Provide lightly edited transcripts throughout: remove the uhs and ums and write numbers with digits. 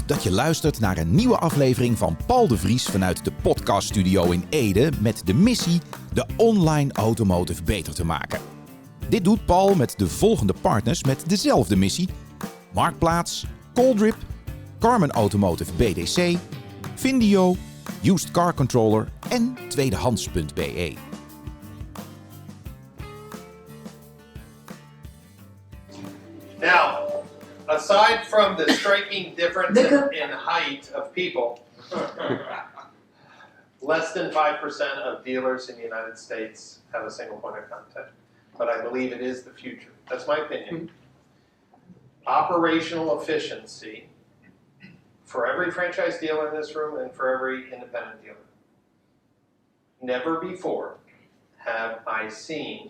Goed dat je luistert naar een nieuwe aflevering van Paul de Vries vanuit de podcaststudio in Ede met de missie de online automotive beter te maken. Dit doet Paul met de volgende partners met dezelfde missie: Marktplaats, Calldrip, CARMEN Automotive BDC, Findio, Used Car Controller en tweedehands.be. Now, aside from the striking difference in height of people, less than 5% of dealers in the United States have a single point of contact. But I believe it is the future. That's my opinion. Operational efficiency for every franchise dealer in this room and for every independent dealer. Never before have I seen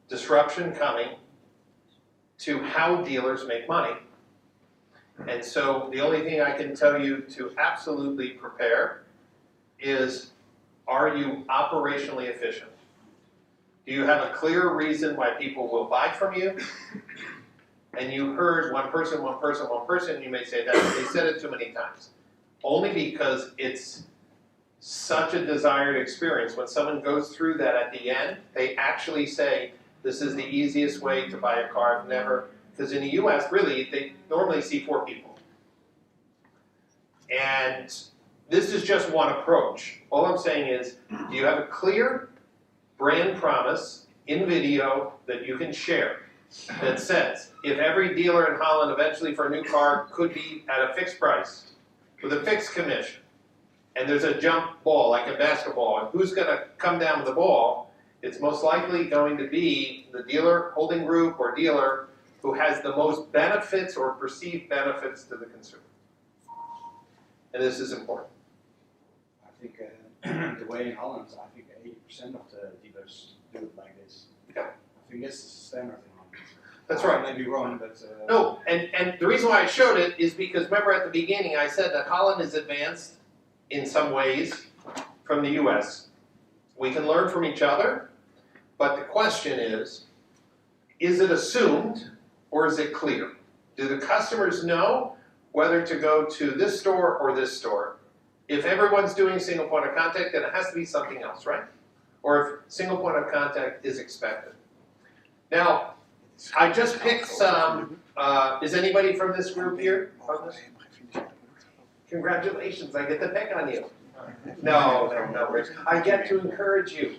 disruption coming to how dealers make money. And so the only thing I can tell you to absolutely prepare is, are you operationally efficient? Do you have a clear reason why people will buy from you? And you heard one person, you may say that they said it too many times. Only because it's such a desired experience. When someone goes through that at the end, they actually say, this is the easiest way to buy a car. I've never, because in the US, really, they normally see 4 people. And this is just one approach. All I'm saying is, do you have a clear brand promise in video that you can share that says, if every dealer in Holland eventually for a new car could be at a fixed price with a fixed commission, and there's a jump ball like a basketball, and who's going to come down with the ball? It's most likely going to be the dealer, holding group, or dealer who has the most benefits or perceived benefits to the consumer. And this is important. I think the way in Holland, I think 80% of the dealers do it like this. Yeah. I think that's the standard in Holland. That's right. I may be wrong, but... No, and the reason why I showed it is because remember at the beginning I said that Holland is advanced in some ways from the US. We can learn from each other. But the question is it assumed or is it clear? Do the customers know whether to go to this store or this store? If everyone's doing single point of contact, then it has to be something else, right? Or if single point of contact is expected. Now, I just picked some, is anybody from this group here? Congratulations, I get to pick on you. No, Rich. I get to encourage you.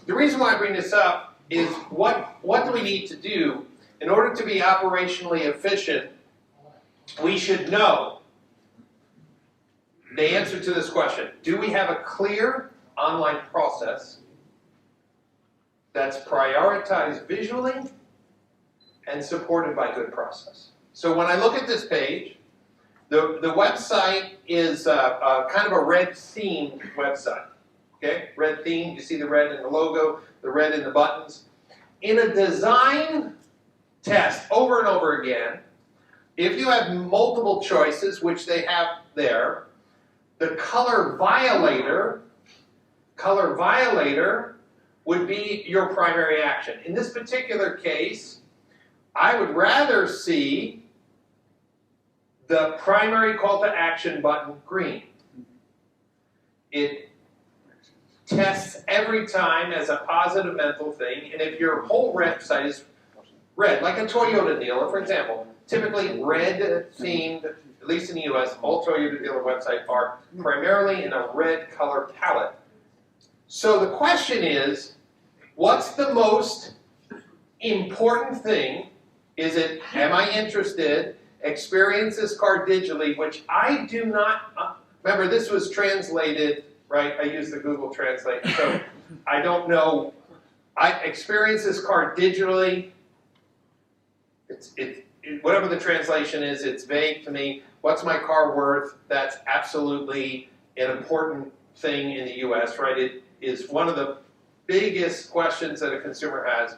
The reason why I bring this up is what do we need to do in order to be operationally efficient? We should know the answer to this question. Do we have a clear online process that's prioritized visually and supported by good process? So when I look at this page, the website is kind of a red themed website. Okay, red theme, you see the red in the logo, the red in the buttons. In a design test over and over again, if you have multiple choices, which they have there, the color violator would be your primary action. In this particular case, I would rather see the primary call to action button green. It tests every time as a positive mental thing, and if your whole website is red, like a Toyota dealer, for example, typically red themed, at least in the US, all Toyota dealer websites are primarily in a red color palette. So the question is, what's the most important thing? Is it, am I interested? Experience this car digitally, which I do not, remember this was translated, right? I use the Google Translate, so I don't know. I experience this car digitally. Whatever the translation is, it's vague to me. What's my car worth? That's absolutely an important thing in the US, right? It is one of the biggest questions that a consumer has.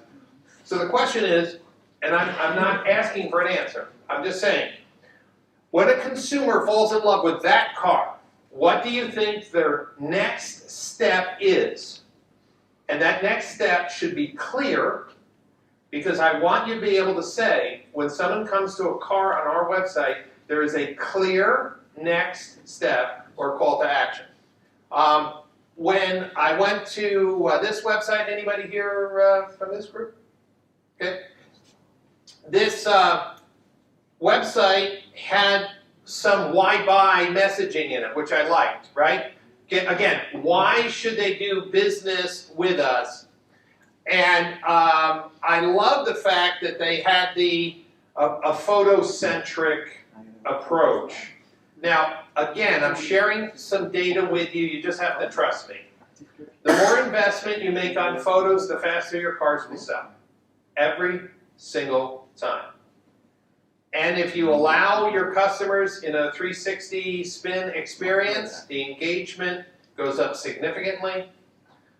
So the question is, and I'm not asking for an answer, I'm just saying, when a consumer falls in love with that car, what do you think their next step is? And that next step should be clear, because I want you to be able to say, when someone comes to a car on our website, there is a clear next step or call to action. When I went to this website, anybody here from this group? Okay. This website had some why buy messaging in it, which I liked, right? Again, why should they do business with us? And I love the fact that they had a photocentric approach. Now, again, I'm sharing some data with you. You just have to trust me. The more investment you make on photos, the faster your cars will sell. Every single time. And if you allow your customers in a 360 spin experience, the engagement goes up significantly,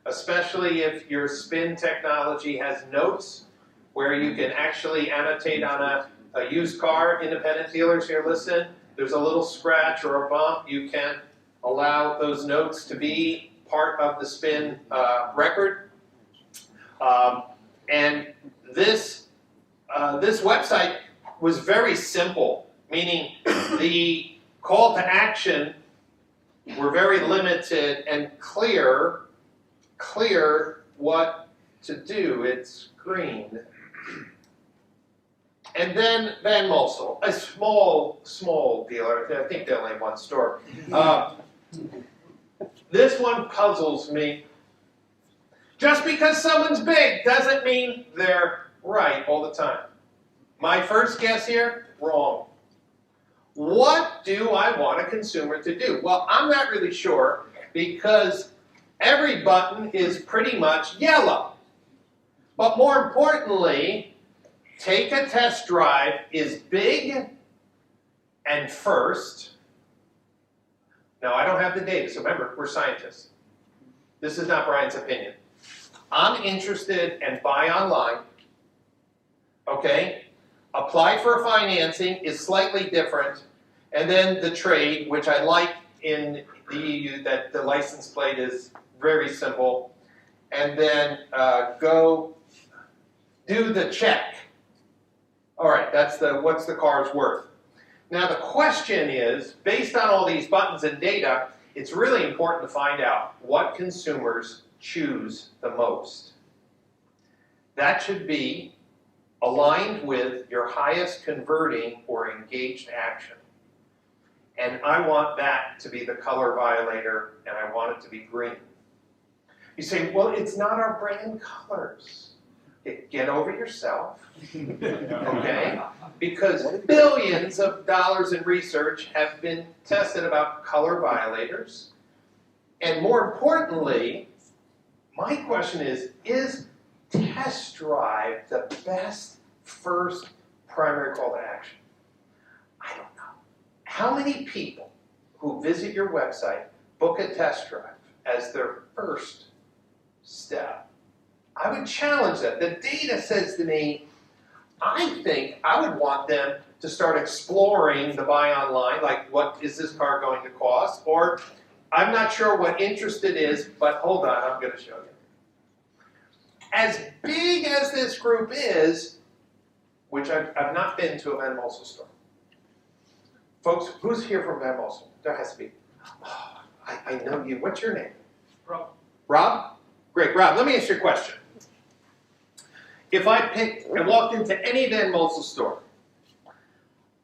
especially if your spin technology has notes where you can actually annotate on a used car. Independent dealers here, listen. There's a little scratch or a bump. You can allow those notes to be part of the spin record. And this website was very simple, meaning the call to action were very limited and clear what to do. It's green. And then Van Mossel, a small dealer. I think they only have one store. This one puzzles me. Just because someone's big doesn't mean they're right all the time. My first guess here, wrong. What do I want a consumer to do? Well, I'm not really sure because every button is pretty much yellow. But more importantly, take a test drive is big and first. Now, I don't have the data, so remember, we're scientists. This is not Brian's opinion. I'm interested in buy online, okay? Apply for financing is slightly different, and then the trade, which I like in the EU, that the license plate is very simple, and then go do the check. All right, that's what's the car's worth. Now the question is, based on all these buttons and data, it's really important to find out what consumers choose the most. That should be aligned with your highest converting or engaged action. And I want that to be the color violator, and I want it to be green. You say, well, it's not our brand colors. Get over yourself, okay? Because billions of dollars in research have been tested about color violators. And more importantly, my question is test drive the best first primary call to action? I don't know. How many people who visit your website book a test drive as their first step? I would challenge that. The data says to me, I think I would want them to start exploring the buy online, like what is this car going to cost? Or I'm not sure what interested is, but hold on, I'm going to show you. As big as this group is, which I've not been to a Van Mossel store. Folks, who's here from Van Mossel? There has to be. Oh, I know you. What's your name? Rob. Rob? Great. Rob, let me ask you a question. If I walked into any Van Mossel store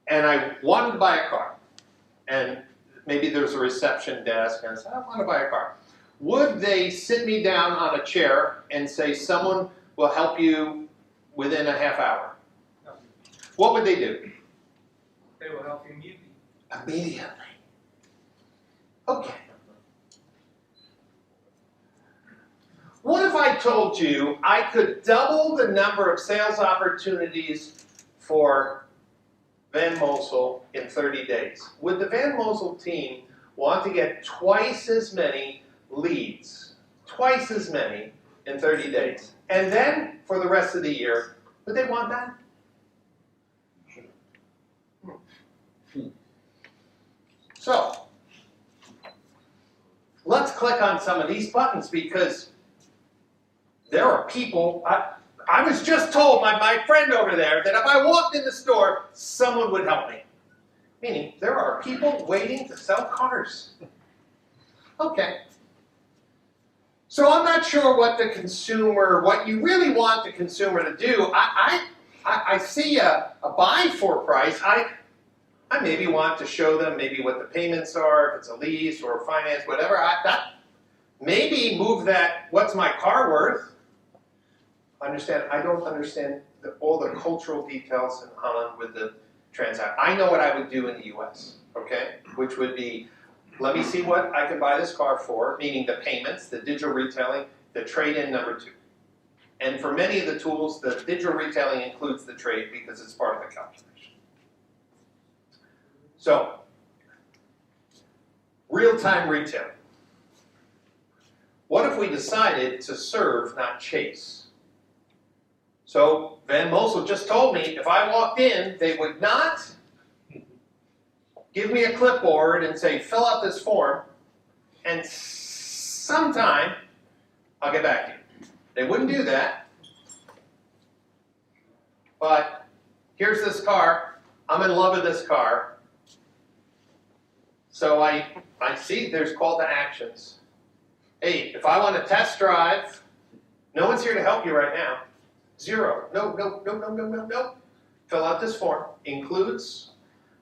and I wanted to buy a car, and maybe there's a reception desk and I said, I want to buy a car, would they sit me down on a chair and say, someone will help you within a half hour? No. What would they do? They will help you immediately. Immediately. Okay. What if I told you I could double the number of sales opportunities for Van Mossel in 30 days? Would the Van Mossel team want to get twice as many leads, twice as many in 30 days? And then for the rest of the year, would they want that? So, let's click on some of these buttons because there are people, I was just told by my friend over there that if I walked in the store, someone would help me. Meaning, there are people waiting to sell cars. Okay. So I'm not sure what you really want the consumer to do. I see a buy for price. I maybe want to show them maybe what the payments are, if it's a lease or finance, whatever. Maybe move that, what's my car worth? I don't understand all the cultural details in Holland with the transaction. I know what I would do in the US, okay? Which would be, let me see what I can buy this car for, meaning the payments, the digital retailing, the trade-in number 2. And for many of the tools, the digital retailing includes the trade because it's part of the calculation. So, real-time retailing. What if we decided to serve, not chase? So, Van Mossel just told me if I walked in, they would not give me a clipboard and say, fill out this form, and sometime I'll get back to you. They wouldn't do that. But here's this car. I'm in love with this car. So I see there's call to actions. Hey, if I want to test drive, no one's here to help you right now. 0. No. Fill out this form. Includes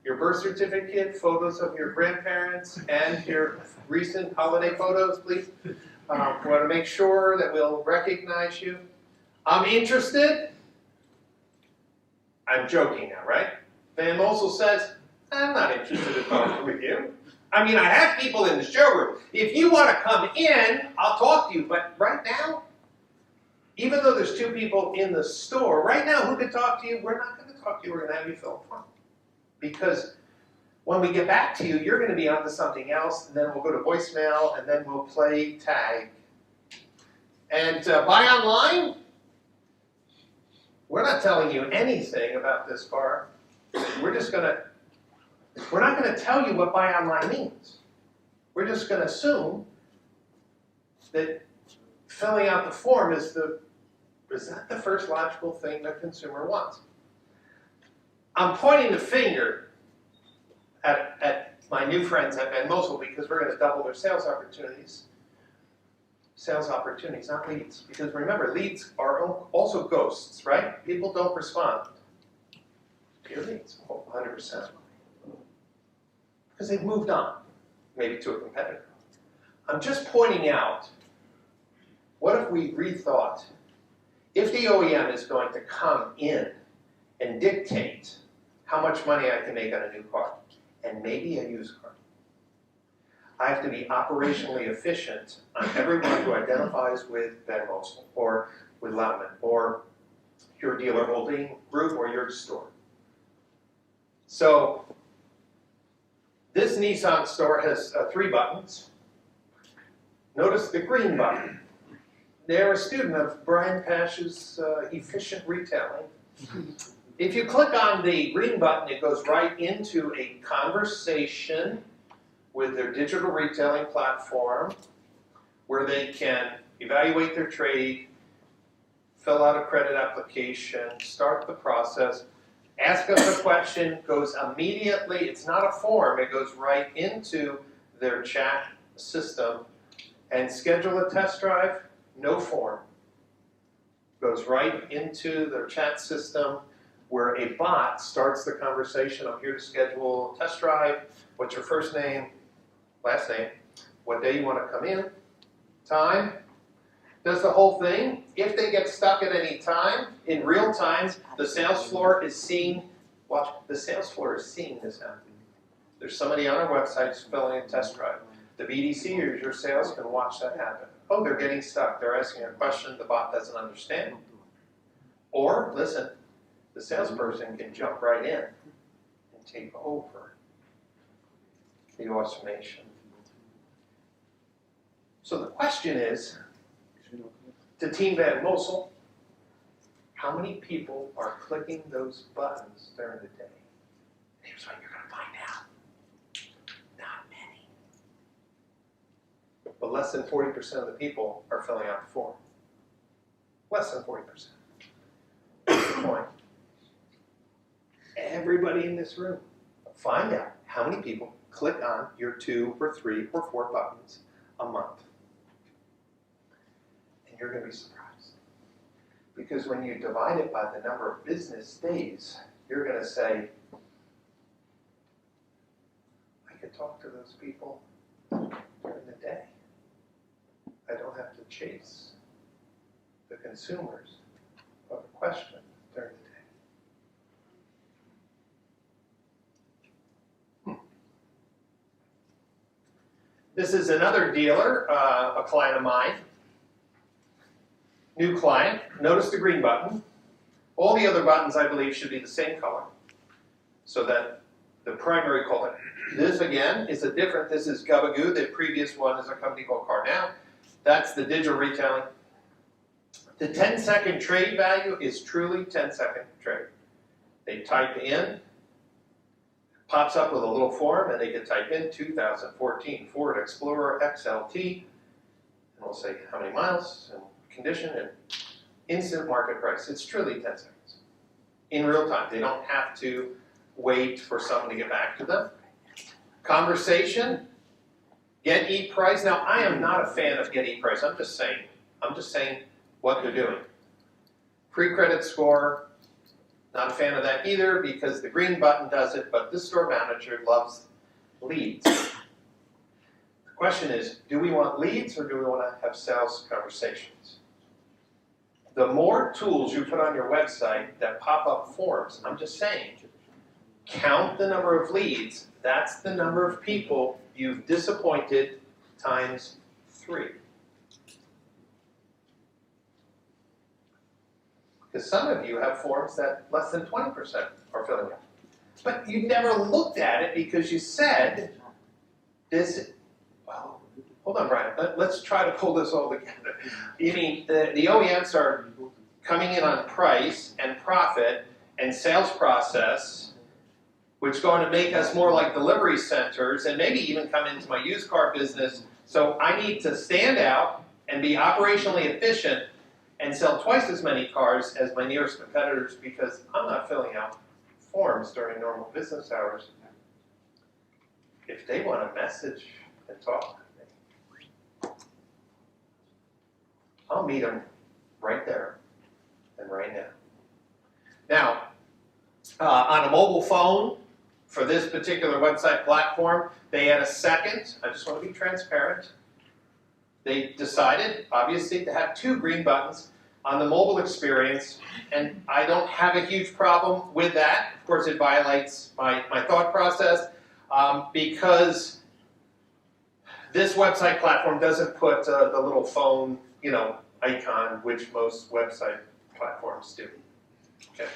your birth certificate, photos of your grandparents, and your recent holiday photos, please. We want to make sure that we'll recognize you. I'm interested. I'm joking now, right? Van Mossel says, I'm not interested in talking with you. I mean, I have people in the showroom. If you want to come in, I'll talk to you. But right now, even though there's 2 people in the store, right now, who can talk to you? We're not going to talk to you. We're going to have you fill a form. Because when we get back to you, you're going to be onto something else, and then we'll go to voicemail, and then we'll play tag. And buy online, we're not telling you anything about this car. We're not going to tell you what buy online means. We're just going to assume that filling out the form is that the first logical thing the consumer wants. I'm pointing the finger at my new friends at Van Mossel because we're going to double their sales opportunities. Sales opportunities, not leads. Because remember, leads are also ghosts, right? People don't respond to your leads, 100%. Because they've moved on, maybe to a competitor. I'm just pointing out, what if we rethought, if the OEM is going to come in and dictate how much money I can make on a new car, and maybe a used car, I have to be operationally efficient on everyone who identifies with Van Mossel, or with Lauman, or your dealer holding group, or your store. So, this Nissan store has 3 buttons. Notice the green button. They're a student of Brian Pasch's efficient retailing. If you click on the green button, it goes right into a conversation with their digital retailing platform where they can evaluate their trade, fill out a credit application, start the process, ask us a question, goes immediately, it's not a form, it goes right into their chat system, and schedule a test drive, no form. Goes right into their chat system where a bot starts the conversation. I'm here to schedule a test drive. What's your first name, last name, what day you want to come in, time, does the whole thing. If they get stuck at any time, in real time, the sales floor is seeing, watch, the sales floor is seeing this happen. There's somebody on our website filling a test drive. The BDC or your sales can watch that happen. Oh, they're getting stuck. They're asking a question the bot doesn't understand. Or, listen, the salesperson can jump right in and take over the automation. So the question is, to Team Van Mossel, how many people are clicking those buttons during the day? Here's what you're going to find out. Not many. But less than 40% of the people are filling out the form. Less than 40%. That's the point. Everybody in this room, find out how many people click on your 2 or 3 or 4 buttons a month. And you're going to be surprised. Because when you divide it by the number of business days, you're going to say, I could talk to those people during the day. I don't have to chase the consumers of a question during the day. This is another dealer, a client of mine. New client. Notice the green button. All the other buttons, I believe, should be the same color. So that the primary call. This, again, is this is Gubagoo. The previous one is a company called CarNow. That's the digital retailing. The 10-second trade value is truly 10-second trade. They type in, pops up with a little form, and they can type in 2014 Ford Explorer XLT, and we'll say how many miles and condition and instant market price. It's truly 10 seconds in real time. They don't have to wait for someone to get back to them. Conversation, get e-price. Now, I am not a fan of get e-price. I'm just saying what they're doing. Pre-credit score, not a fan of that either because the green button does it, but this store manager loves leads. The question is, do we want leads or do we want to have sales conversations? The more tools you put on your website that pop up forms, I'm just saying, count the number of leads. That's the number of people you've disappointed times 3. Because some of you have forms that less than 20% are filling out. But you never looked at it because you said, well, hold on, Brian. Let's try to pull this all together. You mean the OEMs are coming in on price and profit and sales process, which is going to make us more like delivery centers and maybe even come into my used car business. So I need to stand out and be operationally efficient and sell twice as many cars as my nearest competitors because I'm not filling out forms during normal business hours. If they want a message and talk, I'll meet them right there and right now. Now, on a mobile phone, for this particular website platform, they had a second. I just want to be transparent. They decided, obviously, to have 2 green buttons on the mobile experience, and I don't have a huge problem with that. Of course, it violates my thought process because this website platform doesn't put the little phone, icon, which most website platforms do. Okay.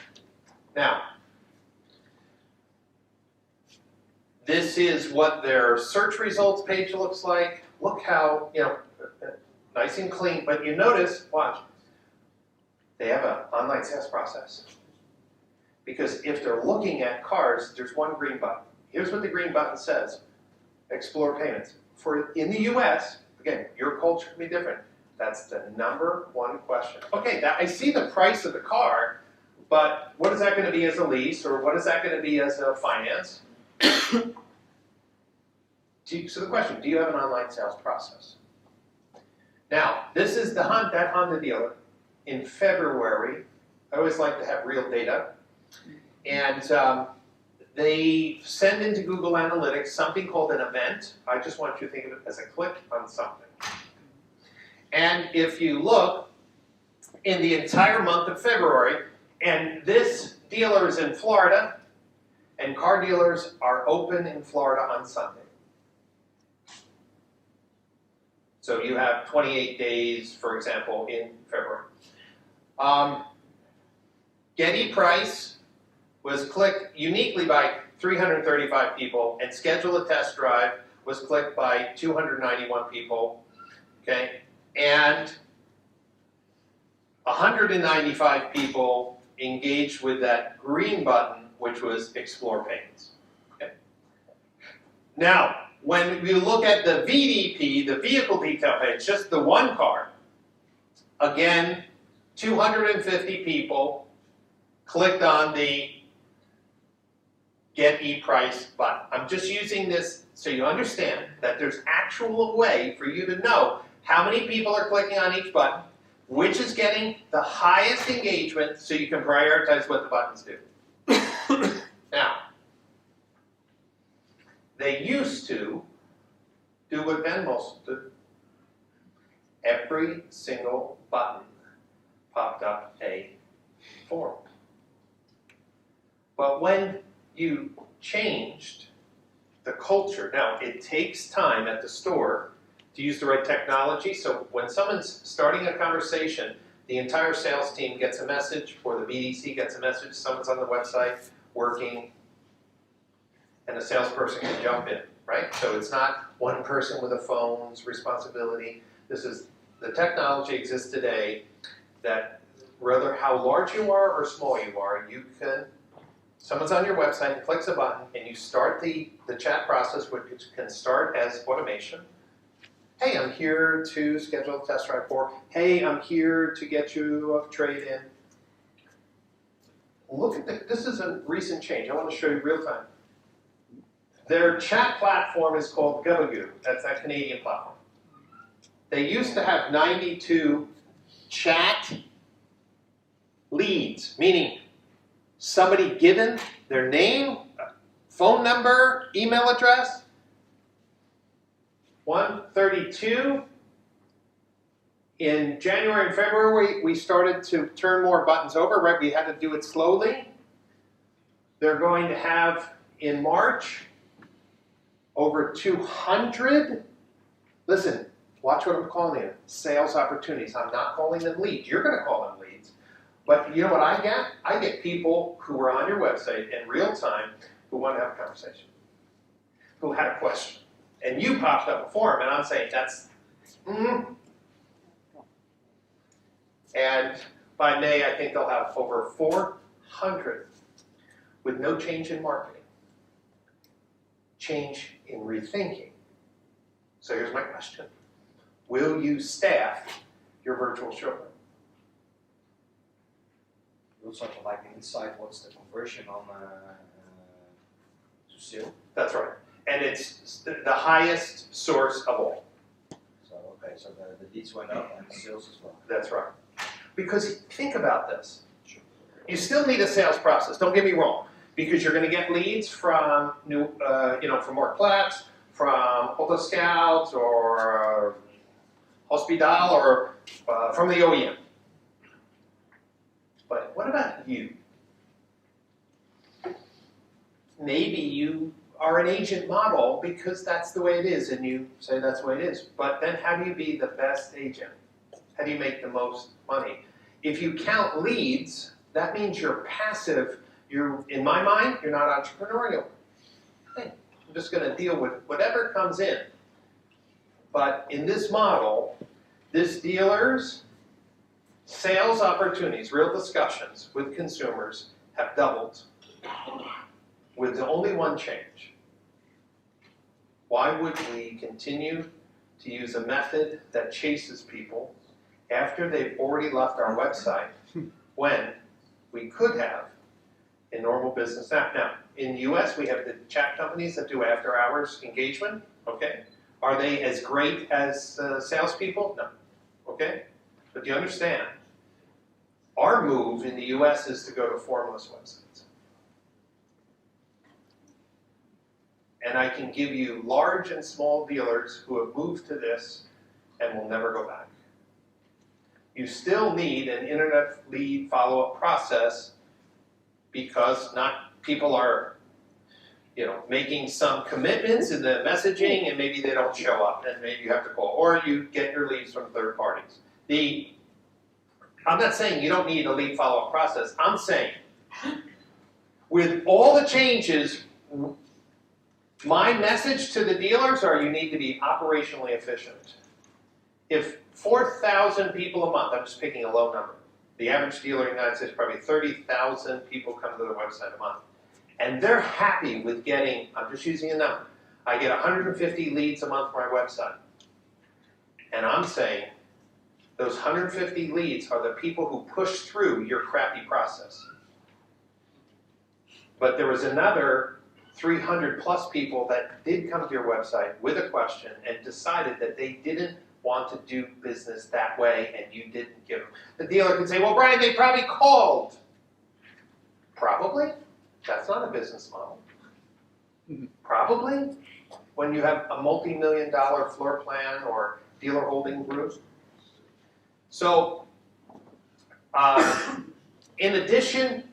Now, this is what their search results page looks like. Look how, nice and clean. But you notice, watch, they have an online sales process. Because if they're looking at cars, there's one green button. Here's what the green button says. Explore payments. In the US, again, your culture can be different. That's the number 1 question. Okay, I see the price of the car, but what is that going to be as a lease, or what is that going to be as a finance? So the question, do you have an online sales process? Now, this is that Honda dealer in February. I always like to have real data. And they send into Google Analytics something called an event. I just want you to think of it as a click on something. And if you look in the entire month of February, and this dealer is in Florida, and car dealers are open in Florida on Sunday. So you have 28 days, for example, in February. Get e-price was clicked uniquely by 335 people, and schedule a test drive was clicked by 291 people. Okay, and 195 people engaged with that green button, which was explore payments. Okay. Now, when we look at the VDP, the vehicle detail page, just the one car, again, 250 people clicked on the get e-price button. I'm just using this so you understand that there's actual way for you to know how many people are clicking on each button, which is getting the highest engagement, so you can prioritize what the buttons do. Now, they used to do what Venmo did. Every single button popped up a form. But when you changed the culture, now it takes time at the store to use the right technology, so when someone's starting a conversation, the entire sales team gets a message, or the BDC gets a message, someone's on the website working, and a salesperson can jump in, right? So it's not one person with a phone's responsibility. This is, the technology exists today that whether how large you are or small you are, you can, someone's on your website and clicks a button and you start the chat process, which can start as automation. Hey, I'm here to schedule a test drive for. Hey, I'm here to get you a trade-in. Look at this is a recent change. I want to show you real time. Their chat platform is called Gabagoo. That's that Canadian platform. They used to have 92 chat leads, meaning somebody given their name, phone number, email address. 132. In January and February, we started to turn more buttons over, right? We had to do it slowly. They're going to have, in March, over 200. Listen, watch what I'm calling it. Sales opportunities. I'm not calling them leads. You're going to call them leads. But you know what I get? I get people who are on your website in real time who want to have a conversation, who had a question. And you popped up a form, and I'm saying that's, And by May, I think they'll have over 400 with no change in marketing, change in rethinking. So here's my question. Will you staff your virtual showroom? We'll sort of like inside what's the conversion on to sale. That's right. And it's the highest source of all. So, okay, so the leads went up and the sales as well. That's right. Because think about this. You still need a sales process, don't get me wrong, because you're going to get leads from from Marktplaats, from Auto Scout or Hospital or from the OEM. But what about you? Maybe you are an agent model because that's the way it is, and you say that's the way it is. But then how do you be the best agent? How do you make the most money? If you count leads, that means you're passive. You're, in my mind, you're not entrepreneurial. Hey, I'm just going to deal with whatever comes in. But in this model, this dealer's sales opportunities, real discussions with consumers have doubled with only one change. Why would we continue to use a method that chases people after they've already left our website when we could have in normal business? Now, in the US, we have the chat companies that do after-hours engagement, okay? Are they as great as salespeople? No, okay? But do you understand? Our move in the US is to go to formless websites. And I can give you large and small dealers who have moved to this and will never go back. You still need an internet lead follow-up process because not people are, making some commitments in the messaging and maybe they don't show up and maybe you have to call, or you get your leads from third parties. I'm not saying you don't need a lead follow-up process. I'm saying with all the changes, my message to the dealers are you need to be operationally efficient. If 4,000 people a month, I'm just picking a low number, the average dealer in the United States, probably 30,000 people come to their website a month. And they're happy with getting, I'm just using a number, I get 150 leads a month from my website. And I'm saying those 150 leads are the people who push through your crappy process. But there was another 300 plus people that did come to your website with a question and decided that they didn't want to do business that way and you didn't give them. The dealer could say, well, Brian, they probably called. Probably. That's not a business model. Probably. When you have a multi-million-dollar floor plan or dealer holding group. So, in addition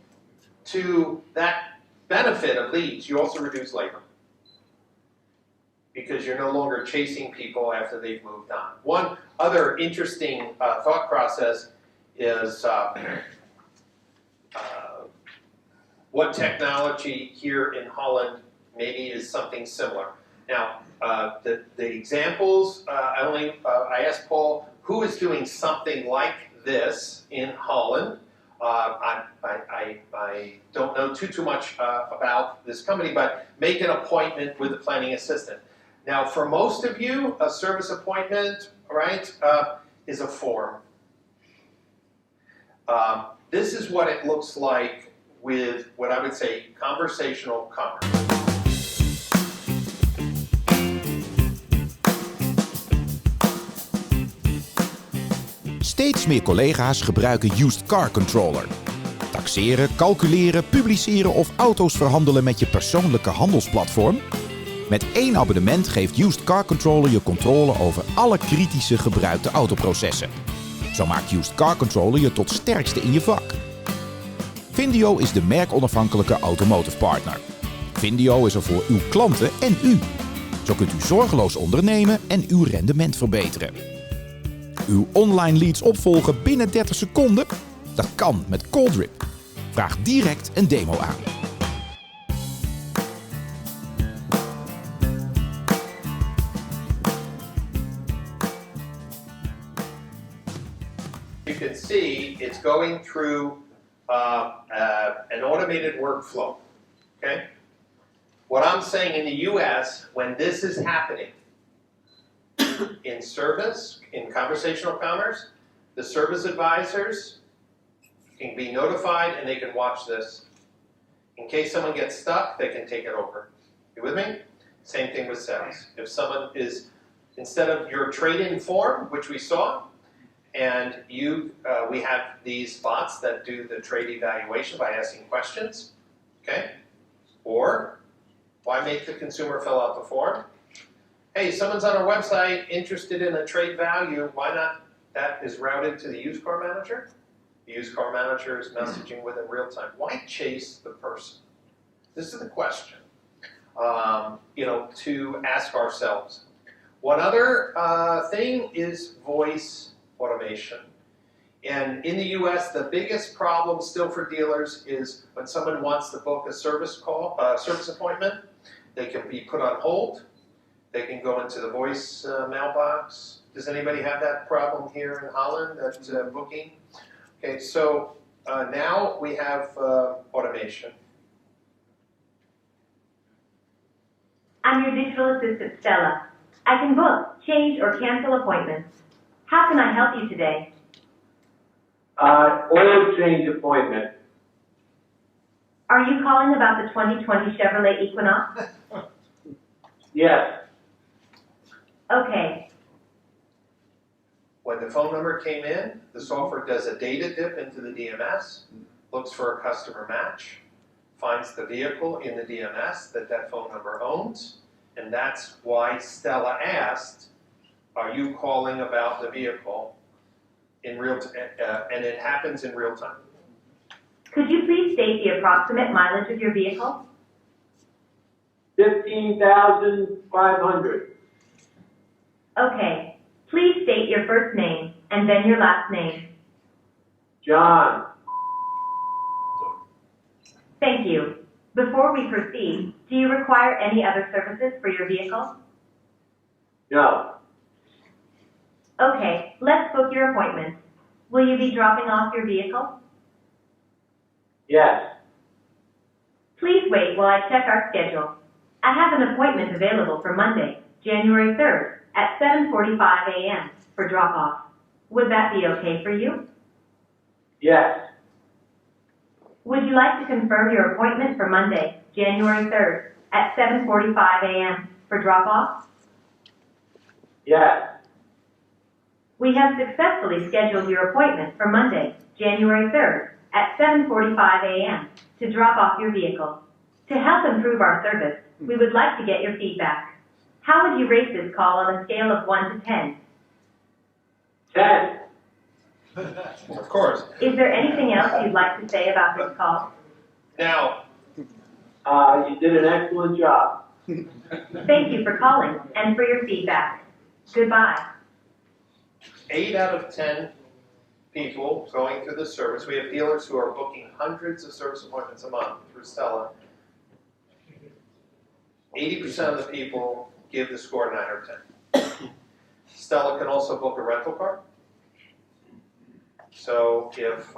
to that benefit of leads, you also reduce labor. Because you're no longer chasing people after they've moved on. One other interesting thought process is what technology here in Holland maybe is something similar. Now, the examples, I asked Paul, who is doing something like this in Holland? I don't know too much about this company, but make an appointment with a planning assistant. Now, for most of you, a service appointment, right, is a form. This is what it looks like with what I would say conversational commerce. Steeds meer collega's gebruiken Used Car Controller. Taxeren, calculeren, publiceren of auto's verhandelen met je persoonlijke handelsplatform? Met 1 abonnement geeft Used Car Controller je controle over alle kritische gebruikte autoprocessen. Zo maakt Used Car Controller je tot sterkste in je vak. Findio is de merkonafhankelijke Automotive partner. Findio is er voor uw klanten en u. Zo kunt u zorgeloos ondernemen en uw rendement verbeteren. Uw online leads opvolgen binnen 30 seconden? Dat kan met Calldrip. Vraag direct een demo aan. You can see it's going through an automated workflow. Okay? What I'm saying in the US, when this is happening, in service, in conversational commerce, the service advisors can be notified and they can watch this. In case someone gets stuck, they can take it over. You with me? Same thing with sales. If someone is, instead of your trade-in form, which we saw, and we have these bots that do the trade evaluation by asking questions, okay? Or, why make the consumer fill out the form? Hey, someone's on our website interested in a trade value, why not? That is routed to the used car manager. The used car manager is messaging with in real time. Why chase the person? This is the question, to ask ourselves. One other thing is voice automation. And in the US, the biggest problem still for dealers is when someone wants to book a service appointment, they can be put on hold. They can go into the voice mailbox. Does anybody have that problem here in Holland, that booking? Okay, so now we have automation. I'm your digital assistant, Stella. I can book, change, or cancel appointments. How can I help you today? Oil change appointment. Are you calling about the 2020 Chevrolet Equinox? Yes. Okay. When the phone number came in, the software does a data dip into the DMS, looks for a customer match, finds the vehicle in the DMS that phone number owns, and that's why Stella asked, are you calling about the vehicle in real time? And it happens in real time. Could you please state the approximate mileage of your vehicle? 15,500. Okay. Please state your first name and then your last name. John. Thank you. Before we proceed, do you require any other services for your vehicle? No. Okay, let's book your appointment. Will you be dropping off your vehicle? Yes. Please wait while I check our schedule. I have an appointment available for Monday, January 3rd at 7:45 a.m. for drop-off. Would that be okay for you? Yes. Would you like to confirm your appointment for Monday, January 3rd at 7:45 a.m. for drop-off? Yes. We have successfully scheduled your appointment for Monday, January 3rd at 7:45 a.m. to drop off your vehicle. To help improve our service, we would like to get your feedback. How would you rate this call on a scale of 1 to 10? 10. Of course. Is there anything else you'd like to say about this call? Now, You did an excellent job. Thank you for calling and for your feedback. Goodbye. 8 out of 10 people going through the service. We have dealers who are booking hundreds of service appointments a month through Stella. 80% of the people give the score 9 or 10. Stella can also book a rental car. So if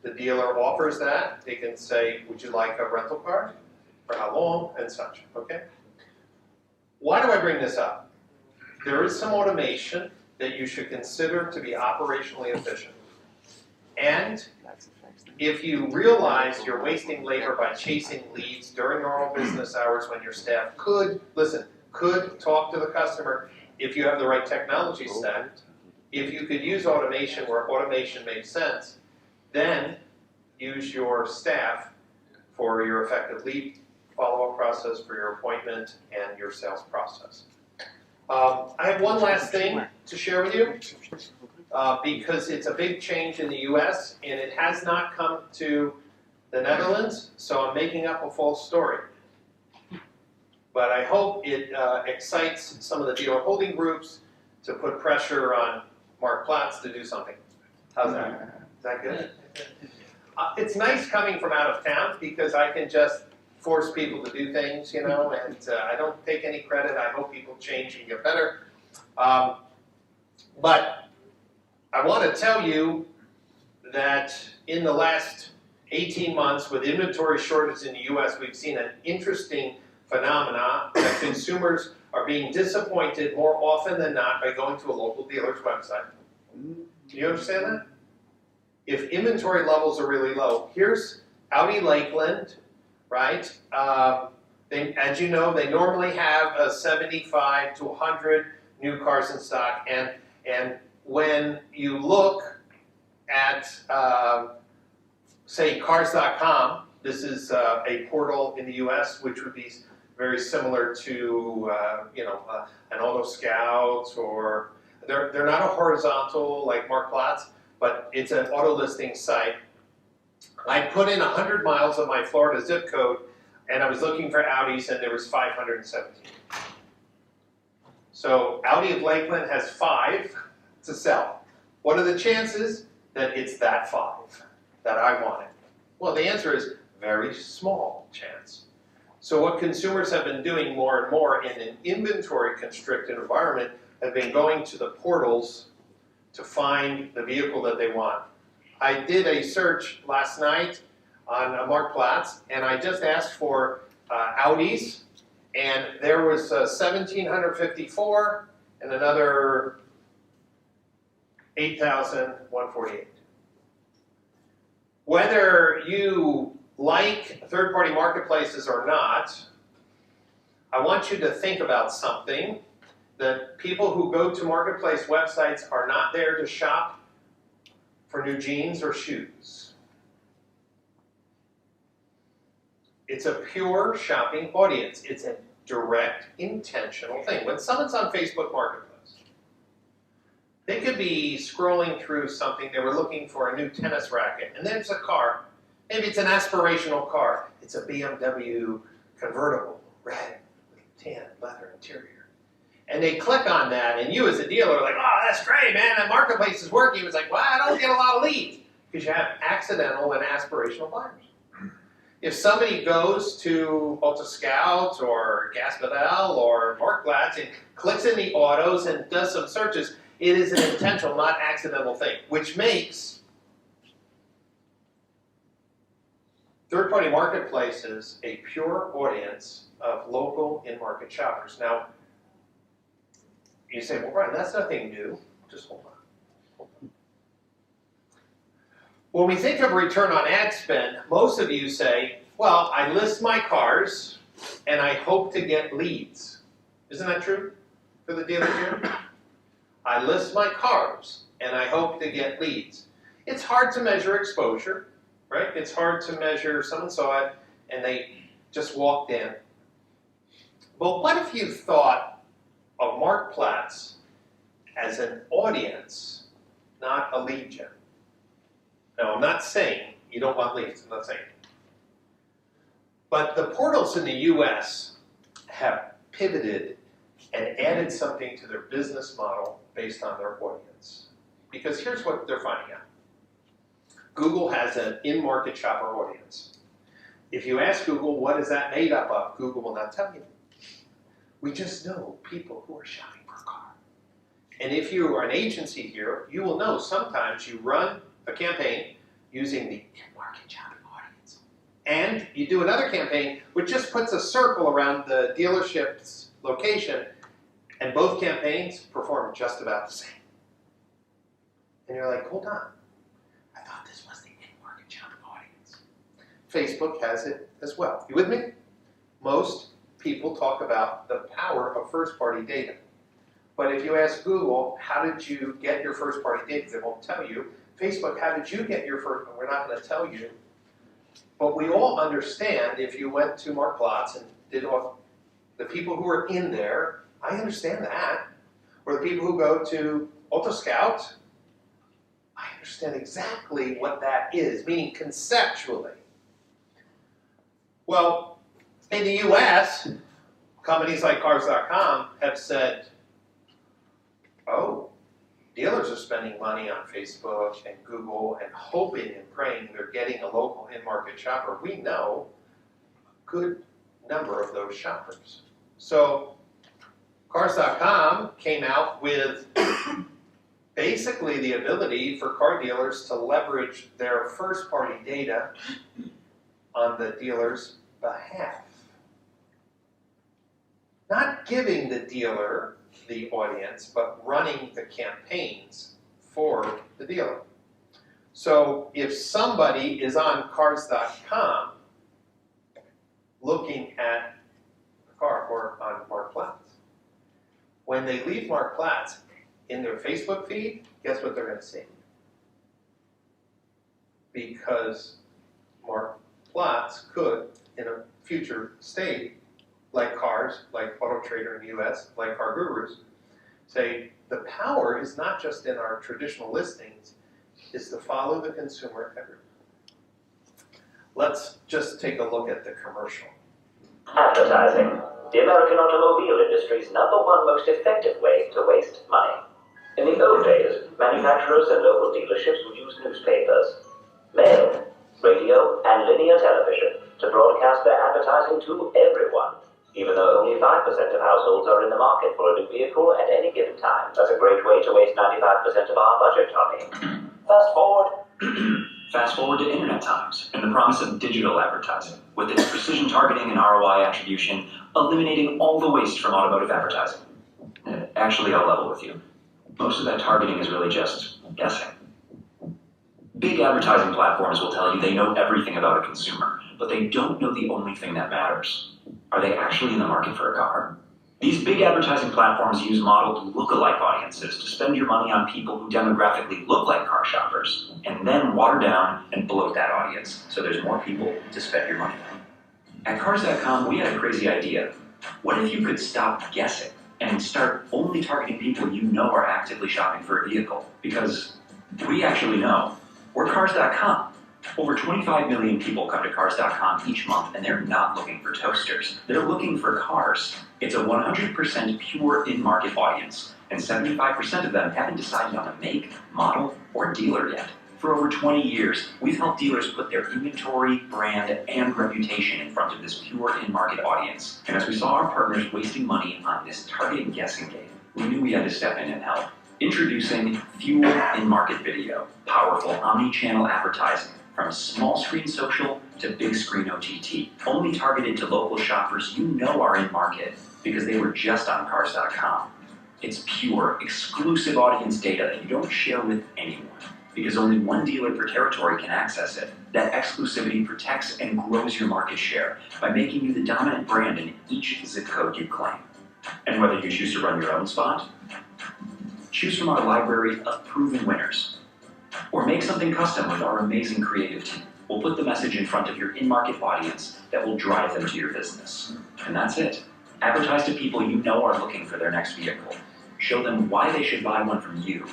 the dealer offers that, they can say, would you like a rental car? For how long? And such, okay? Why do I bring this up? There is some automation that you should consider to be operationally efficient. And if you realize you're wasting labor by chasing leads during normal business hours when your staff could talk to the customer if you have the right technology stacked, if you could use automation where automation makes sense, then use your staff for your effective lead follow-up process, for your appointment, and your sales process. I have one last thing to share with you because it's a big change in the US and it has not come to the Netherlands, so I'm making up a false story. But I hope it excites some of the dealer holding groups to put pressure on Marktplaats to do something. How's that? Is that good? It's nice coming from out of town because I can just force people to do things, you know, and I don't take any credit. I hope people change and get better. But I want to tell you that in the last 18 months, with inventory shortages in the US, we've seen an interesting phenomena that consumers are being disappointed more often than not by going to a local dealer's website. Do you understand that? If inventory levels are really low, here's Audi Lakeland, right? As you know, they normally have 75 to 100 new cars in stock, and when you look at, say, cars.com, this is a portal in the US which would be very similar to, an Auto Scout, or they're not a horizontal like Marktplaats, but it's an auto listing site. I put in 100 miles of my Florida zip code, and I was looking for Audis, and there was 517. So Audi of Lakeland has 5 to sell. What are the chances that it's that 5 that I wanted? Well, the answer is very small chance. So what consumers have been doing more and more in an inventory constricted environment have been going to the portals to find the vehicle that they want. I did a search last night on Marktplaats, and I just asked for Audis, and there was 1,754 and another 8,148. Whether you like third-party marketplaces or not, I want you to think about something, that people who go to marketplace websites are not there to shop for new jeans or shoes. It's a pure shopping audience. It's a direct, intentional thing. When someone's on Facebook Marketplace, they could be scrolling through something, they were looking for a new tennis racket, and there's a car. Maybe it's an aspirational car. It's a BMW convertible, red, with tan leather interior. And they click on that, and you as a dealer are like, oh, that's great, man, that marketplace is working. It's like, well, I don't get a lot of leads, because you have accidental and aspirational buyers. If somebody goes to Auto Scout or Gaspedal or Marktplaats and clicks in the autos and does some searches, it is an intentional, not accidental thing, which makes third-party marketplaces a pure audience of local in-market shoppers. Now, you say, well, Brian, that's nothing new. Just hold on. When we think of return on ad spend, most of you say, well, I list my cars, and I hope to get leads. Isn't that true for the dealer here? I list my cars, and I hope to get leads. It's hard to measure exposure, right? It's hard to measure someone saw it, and they just walked in. But what if you thought of Marktplaats as an audience, not a lead gen? Now, I'm not saying you don't want leads. I'm not saying. But the portals in the U.S. have pivoted and added something to their business model based on their audience. Because here's what they're finding out. Google has an in-market shopper audience. If you ask Google, what is that made up of? Google will not tell you. We just know people who are shopping for a car. And if you are an agency here, you will know sometimes you run a campaign using the in-market shopping audience. And you do another campaign which just puts a circle around the dealership's location, and both campaigns perform just about the same. And you're like, hold on. I thought this was the in-market shopping audience. Facebook has it as well. You with me? Most people talk about the power of first-party data. But if you ask Google, how did you get your first-party data? They won't tell you. Facebook, how did you get your first? We're not going to tell you. But we all understand if you went to Marktplaats and did all the people who are in there, I understand that. Or the people who go to AutoScout, I understand exactly what that is, meaning conceptually. Well, in the US, companies like Cars.com have said, oh, dealers are spending money on Facebook and Google and hoping and praying they're getting a local in-market shopper. We know a good number of those shoppers. So Cars.com came out with basically the ability for car dealers to leverage their first-party data on the dealer's behalf. Not giving the dealer the audience, but running the campaigns for the dealer. So if somebody is on Cars.com looking at a car or on Marktplaats, when they leave Marktplaats in their Facebook feed, guess what they're going to see? Because Marktplaats could, in a future state, like Cars, like Auto Trader in the US, like Car Gurus, say the power is not just in our traditional listings, is to follow the consumer everywhere. Let's just take a look at the commercial. Advertising. The American automobile industry's #1 most effective way to waste money. In the old days, manufacturers and local dealerships would use newspapers, mail, radio, and linear television to broadcast their advertising to everyone. Even though only 5% of households are in the market for a new vehicle at any given time. That's a great way to waste 95% of our budget, Tommy. Fast forward. Fast forward to internet times and the promise of digital advertising, with its precision targeting and ROI attribution, eliminating all the waste from automotive advertising. Actually, I'll level with you. Most of that targeting is really just guessing. Big advertising platforms will tell you they know everything about a consumer, but they don't know the only thing that matters. Are they actually in the market for a car? These big advertising platforms use modeled lookalike audiences to spend your money on people who demographically look like car shoppers, and then water down and bloat that audience so there's more people to spend your money on. At Cars.com, we had a crazy idea. What if you could stop guessing and start only targeting people you know are actively shopping for a vehicle? Because we actually know. We're Cars.com. Over 25 million people come to Cars.com each month, and they're not looking for toasters. They're looking for cars. It's a 100% pure in-market audience, and 75% of them haven't decided on a make, model, or dealer yet. For over 20 years, we've helped dealers put their inventory, brand, and reputation in front of this pure in-market audience. And as we saw our partners wasting money on this targeting guessing game, we knew we had to step in and help. Introducing Fuel in-market video, powerful omni-channel advertising. From small screen social to big screen OTT, only targeted to local shoppers you know are in market because they were just on Cars.com. It's pure, exclusive audience data that you don't share with anyone because only one dealer per territory can access it. That exclusivity protects and grows your market share by making you the dominant brand in each zip code you claim. And whether you choose to run your own spot, choose from our library of proven winners, or make something custom with our amazing creative team. We'll put the message in front of your in-market audience that will drive them to your business. And that's it. Advertise to people you know are looking for their next vehicle. Show them why they should buy one from you,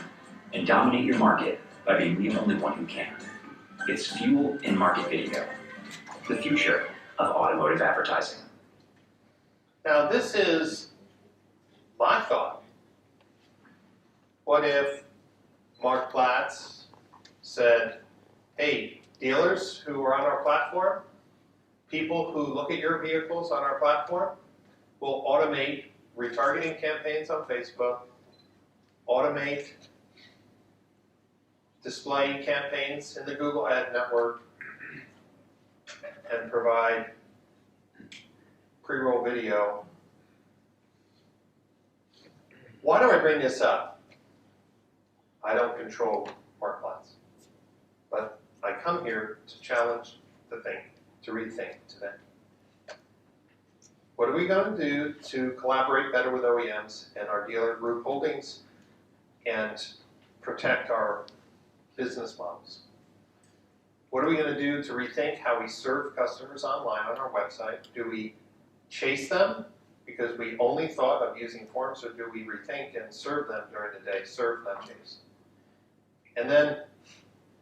and dominate your market by being the only one who can. It's fuel in market video, the future of automotive advertising. Now, this is my thought. What if Marktplaats said, hey, dealers who are on our platform, people who look at your vehicles on our platform, will automate retargeting campaigns on Facebook, automate display campaigns in the Google Ad Network, and provide pre-roll video. Why do I bring this up? I don't control Marktplaats, but I come here to challenge the thing, to rethink today. What are we going to do to collaborate better with OEMs and our dealer group holdings and protect our business models? What are we going to do to rethink how we serve customers online on our website? Do we chase them because we only thought of using forms, or do we rethink and serve them during the day, serve, not chase? And then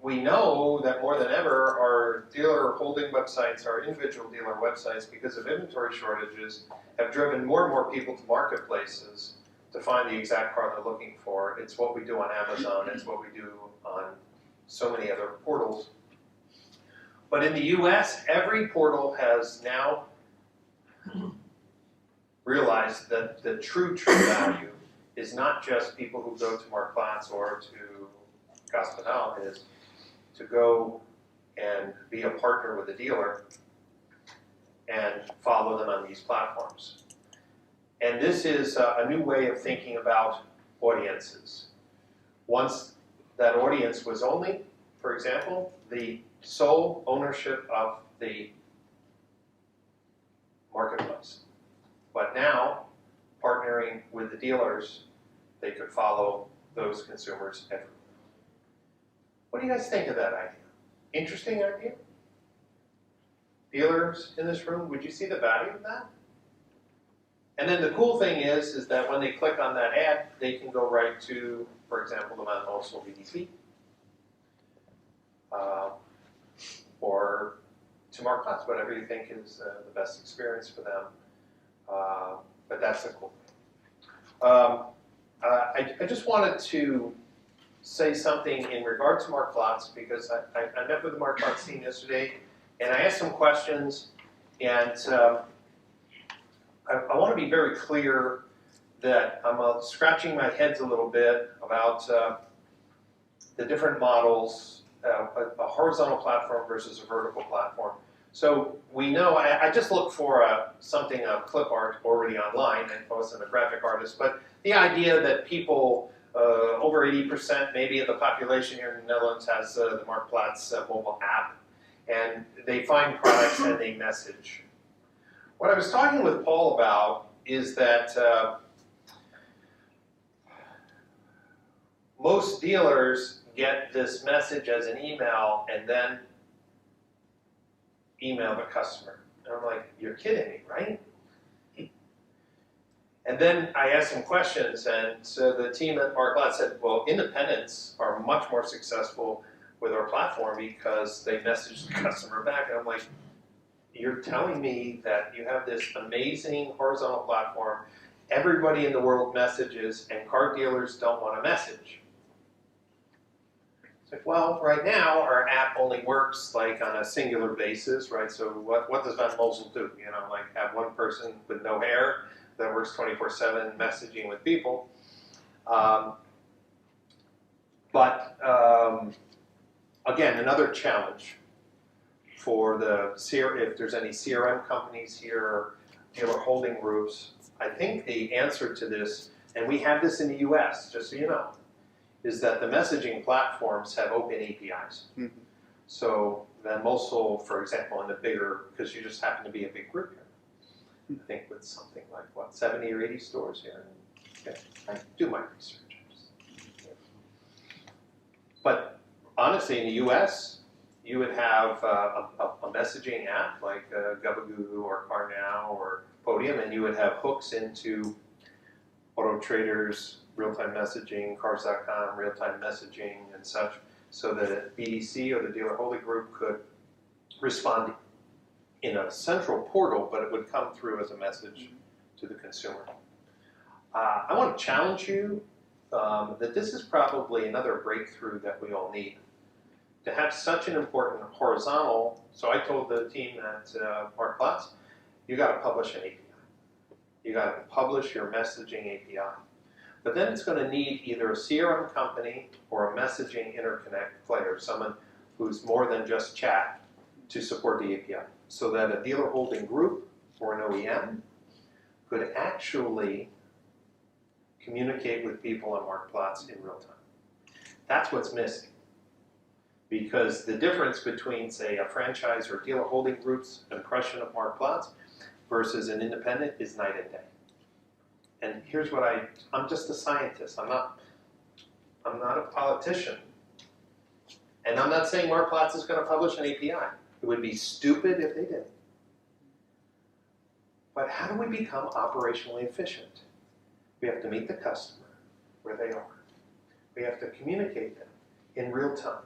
we know that more than ever, our dealer holding websites, our individual dealer websites, because of inventory shortages, have driven more and more people to marketplaces to find the exact car they're looking for. It's what we do on Amazon. It's what we do on so many other portals. But in the US, every portal has now realized that the true value is not just people who go to Marktplaats or to Gast, is to go and be a partner with a dealer and follow them on these platforms. And this is a new way of thinking about audiences. Once that audience was only, for example, the sole ownership of the marketplace. But now, partnering with the dealers, they could follow those consumers everywhere. What do you guys think of that idea? Interesting idea? Dealers in this room, would you see the value of that? And then the cool thing is that when they click on that ad, they can go right to, for example, the Mansell VDC, or to Marktplaats, whatever you think is the best experience for them. But that's the cool thing. I just wanted to say something in regard to Marktplaats, because I met with the Marktplaats team yesterday, and I asked some questions, and I want to be very clear that I'm scratching my head a little bit about the different models, a horizontal platform versus a vertical platform. So we know, I just looked for something of clip art already online, and I wasn't a graphic artist, but the idea that people, over 80% maybe of the population here in the Netherlands has the Marktplaats mobile app, and they find products and they message. What I was talking with Paul about is that most dealers get this message as an email and then email the customer. And I'm like, you're kidding me, right? And then I asked some questions, and so the team at Marktplaats said, well, independents are much more successful with our platform because they message the customer back. And I'm like, you're telling me that you have this amazing horizontal platform, everybody in the world messages, and car dealers don't want to message. It's like, well, right now our app only works like on a singular basis, right? So what does Van Mosel do? You know, like have one person with no hair that works 24/7 messaging with people. Again, another challenge for the if there's any CRM companies here, dealer holding groups. I think the answer to this, and we have this in the US, just so you know, is that the messaging platforms have open APIs. Mhm. So then Mosul, for example, in the bigger, because you just happen to be a big group here, I think with something like, what, 70 or 80 stores here. Okay. I do my research. But honestly, in the US, you would have a messaging app like Gabagoo or CarNow or Podium, and you would have hooks into Auto Trader's real-time messaging, Cars.com, real-time messaging, and such, so that a BDC or the dealer holding group could respond in a central portal, but it would come through as a message to the consumer. I want to challenge you that this is probably another breakthrough that we all need. To have such an important horizontal, so I told the team at Marktplaats, you got to publish an API. You got to publish your messaging API. But then it's going to need either a CRM company or a messaging interconnect player, someone who's more than just chat, to support the API. So that a dealer holding group or an OEM could actually communicate with people on Marktplaats in real time. That's what's missing. Because the difference between, say, a franchise or dealer holding group's impression of Marktplaats versus an independent is night and day. And here's what I'm just a scientist. I'm not a politician. And I'm not saying Marktplaats is going to publish an API. It would be stupid if they did. But how do we become operationally efficient? We have to meet the customer where they are. We have to communicate them in real time,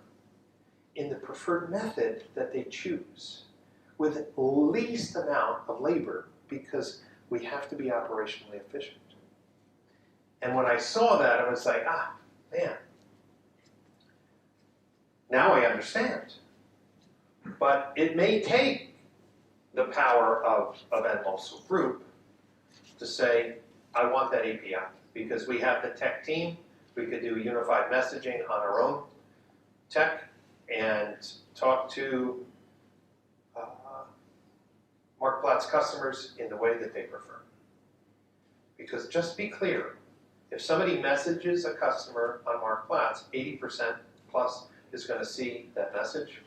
in the preferred method that they choose, with least amount of labor, because we have to be operationally efficient. And when I saw that, I was like, man, now I understand. But it may take the power of an Mosul group to say, I want that API, because we have the tech team. We could do unified messaging on our own tech and talk to Marktplaats customers in the way that they prefer. Because just be clear, if somebody messages a customer on Marktplaats, 80% plus is going to see that message.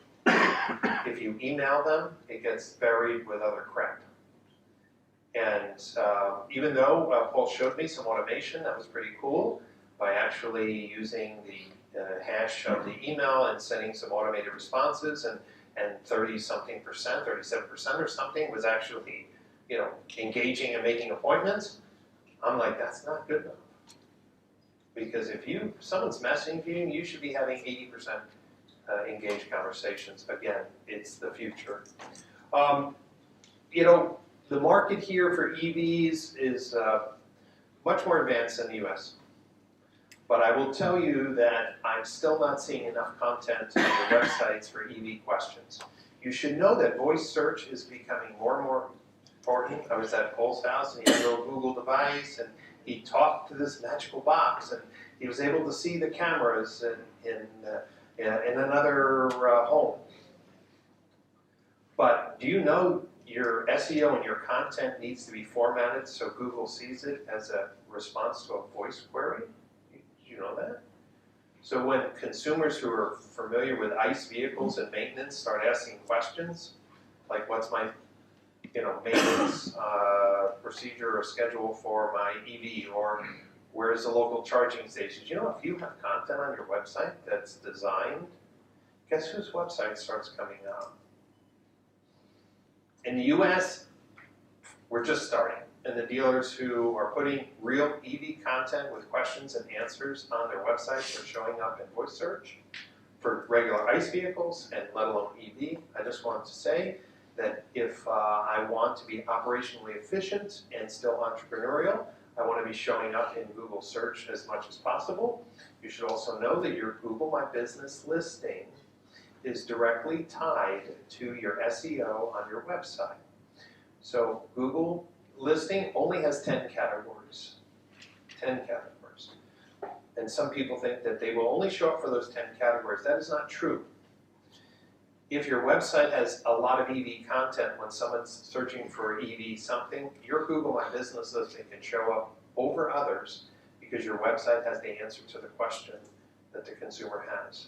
If you email them, it gets buried with other crap. And even though Paul showed me some automation that was pretty cool by actually using the hash of the email and sending some automated responses, and 30-something percent, 37% or something was actually, engaging and making appointments, I'm like, that's not good enough. Because if someone's messaging you, you should be having 80% engaged conversations. Again, it's the future. The market here for EVs is much more advanced than the US. But I will tell you that I'm still not seeing enough content on the websites for EV questions. You should know that voice search is becoming more and more important. I was at Paul's house and he had a little Google device and he talked to this magical box and he was able to see the cameras in another home. But do you know your SEO and your content needs to be formatted so Google sees it as a response to a voice query? Did you know that? So when consumers who are familiar with ICE vehicles and maintenance start asking questions, like what's my maintenance procedure or schedule for my EV, or where's the local charging stations? If you have content on your website that's designed, guess whose website starts coming out? In the US, we're just starting, and the dealers who are putting real EV content with questions and answers on their websites are showing up in voice search for regular ICE vehicles and let alone EV. I just want to say that if I want to be operationally efficient and still entrepreneurial, I want to be showing up in Google search as much as possible. You should also know that your Google My Business listing is directly tied to your SEO on your website. So Google listing only has 10 categories. 10 categories. And some people think that they will only show up for those 10 categories. That is not true. If your website has a lot of EV content, when someone's searching for EV something, your Google My Business listing can show up over others because your website has the answer to the question that the consumer has.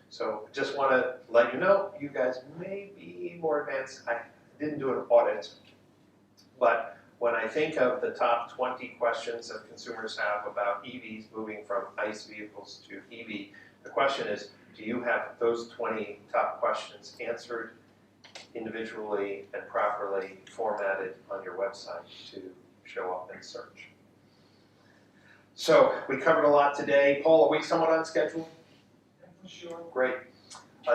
So just want to let you know, you guys may be more advanced. I didn't do an audit, but when I think of the top 20 questions that consumers have about EVs moving from ICE vehicles to EV, the question is, do you have those 20 top questions answered individually and properly formatted on your website to show up in search? So we covered a lot today. Paul, are we somewhat on schedule? Sure. Great.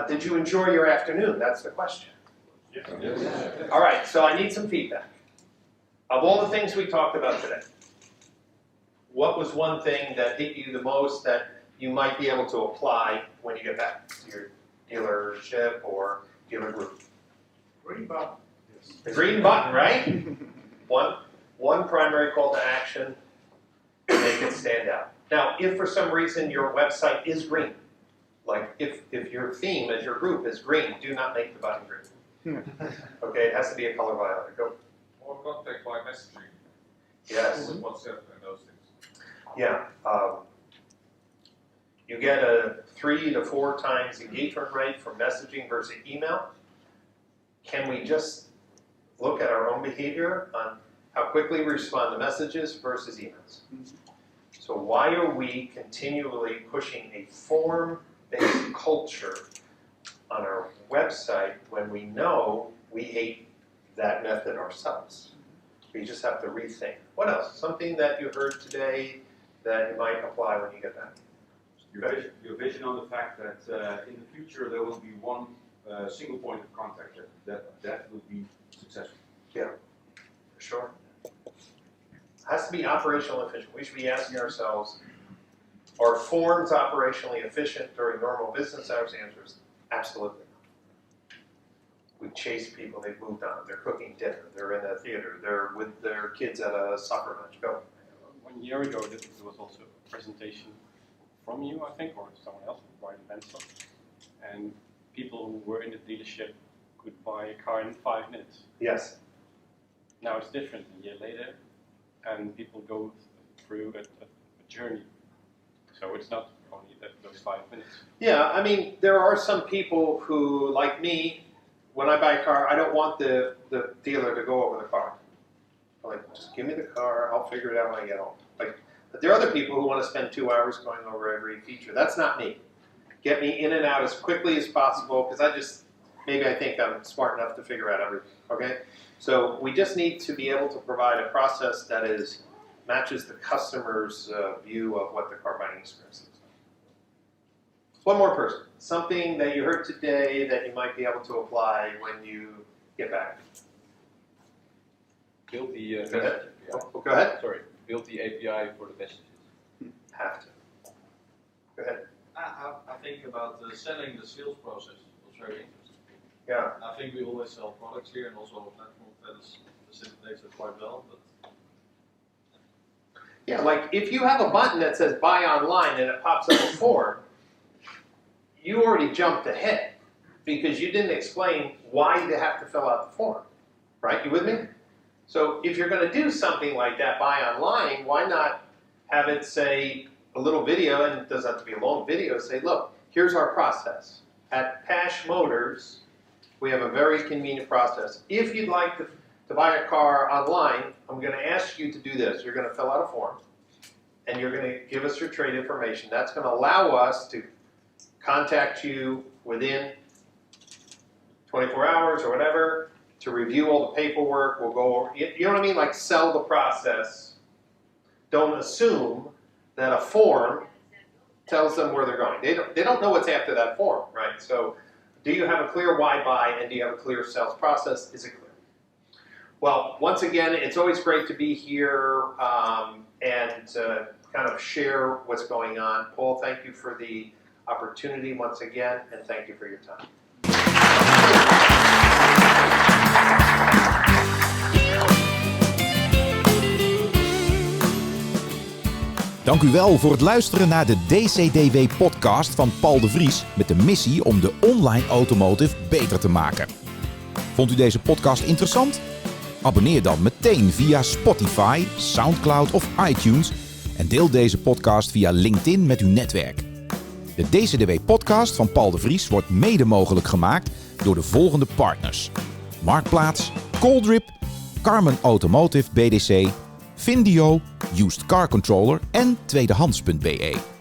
Did you enjoy your afternoon? That's the question. Yes. All right, so I need some feedback. Of all the things we talked about today, what was one thing that hit you the most that you might be able to apply when you get back to your dealership or dealer group? Green button. The green button, right? One primary call to action to make it stand out. Now, if for some reason your website is green, like if your theme as your group is green, do not make the button green. Okay, it has to be a color violet. Go. More contact by messaging. Yes. WhatsApp and those things. Yeah. You get a 3 to 4 times engagement rate for messaging versus email. Can we just look at our own behavior on how quickly we respond to messages versus emails? So why are we continually pushing a form-based culture on our website when we know we hate that method ourselves? We just have to rethink. What else? Something that you heard today that you might apply when you get back? Your vision on the fact that in the future there will be one single point of contact that will be successful. Yeah, for sure. Has to be operational efficient. We should be asking ourselves, are forms operationally efficient during normal business hours? The answer is absolutely not. We chase people, they've moved on, they're cooking dinner, they're in a theater, they're with their kids at a soccer match. Go. 1 year ago, there was also a presentation from you, I think, or someone else, Brian Pasch, and people who were in the dealership could buy a car in 5 minutes. Yes. Now it's different a year later, and people go through a journey. So it's not only those 5 minutes. Yeah, I mean, there are some people who, like me, when I buy a car, I don't want the dealer to go over the car. I'm like, just give me the car, I'll figure it out when I get home. But there are other people who want to spend 2 hours going over every feature. That's not me. Get me in and out as quickly as possible, because maybe I think I'm smart enough to figure out everything, okay? So we just need to be able to provide a process that matches the customer's view of what the car buying experience is. One more person. Something that you heard today that you might be able to apply when you get back. Build the Go ahead. API. Go ahead. Sorry, build the API for the messages. Have to. Go ahead. I think about selling the sales process was very interesting. Yeah. I think we always sell products here and also a platform that facilitates it quite well. But Yeah, like if you have a button that says buy online and it pops up a form, you already jumped ahead because you didn't explain why you have to fill out the form, right? You with me? So if you're going to do something like that, buy online, why not have it say a little video, and it doesn't have to be a long video, say, look, here's our process. At Pasch Motors, we have a very convenient process. If you'd like to buy a car online, I'm going to ask you to do this. You're going to fill out a form, and you're going to give us your trade information. That's going to allow us to contact you within 24 hours or whatever to review all the paperwork. We'll go over, you know what I mean? Like sell the process. Don't assume that a form tells them where they're going. They don't know what's after that form, right? So do you have a clear why buy, and do you have a clear sales process? Is it clear? Well, once again, it's always great to be here and kind of share what's going on. Paul, thank you for the opportunity once again, and thank you for your time. Dank u wel voor het luisteren naar de DCDW podcast van Paul de Vries met de missie om de online automotive beter te maken. Vond u deze podcast interessant? Abonneer dan meteen via Spotify, Soundcloud of iTunes en deel deze podcast via LinkedIn met uw netwerk. De Deze Podcast van Paul de Vries wordt mede mogelijk gemaakt door de volgende partners: Marktplaats, Calldrip, CARMEN Automotive BDC, Findio, Used Car Controller en tweedehands.be.